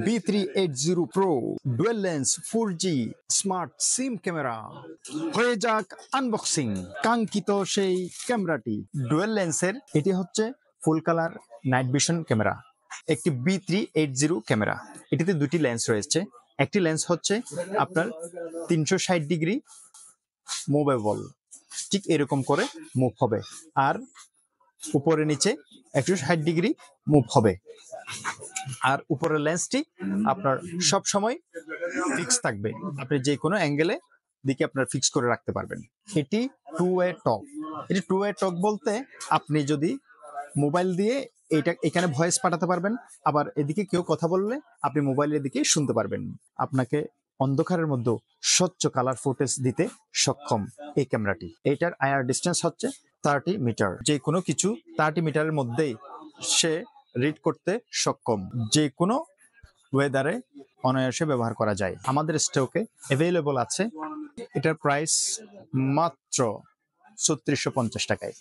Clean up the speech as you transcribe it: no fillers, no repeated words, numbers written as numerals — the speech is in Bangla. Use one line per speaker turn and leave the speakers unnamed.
B380 Pro dual lens 4G smart sim camera. হয়ে যাক আনবক্সিং কাঙ্ক্ষিত সেই ক্যামেরাটি। ডুয়েল লেন্সের এটি হচ্ছে full colour night vision camera, একটি B380 ক্যামেরা। এটিতে দুটি লেন্স রয়েছে। একটি লেন্স হচ্ছে আপনার 360 ডিগ্রি মুভেবল, ঠিক এরকম করে মুভ হবে, আর উপরে নিচে 160 ডিগ্রি মুভ হবে। আর উপরের লেন্সটি আপনার সব সময় ফিক্স থাকবে, আপনি যে কোনো অ্যাঙ্গেলে দিকে আপনার ফিক্স করে রাখতে পারবেন। এটি টু ওয়ে টক। এটি টু ওয়ে টক বলতে আপনি যদি মোবাইল দিয়ে এটা এখানে ভয়েস পাঠাতে পারবেন, আবার এদিকে কেউ কথা বললে আপনি মোবাইলের দিকে শুনতে পারবেন। আপনাকে অন্ধকারের মধ্যে স্বচ্ছ কালার ফুটেজ দিতে সক্ষম এই ক্যামেরাটি। এটার আইআর ডিস্টেন্স হচ্ছে 30 মিটার। যে কোনো কিছু 30 মিটারের মধ্যেই সে রিড করতে সক্ষম, যে কোনো ওয়েদারে অনায়াসে ব্যবহার করা যায়। আমাদের স্টকে অ্যাভেলেবল আছে। এটার প্রাইস মাত্র 3650 টাকায়।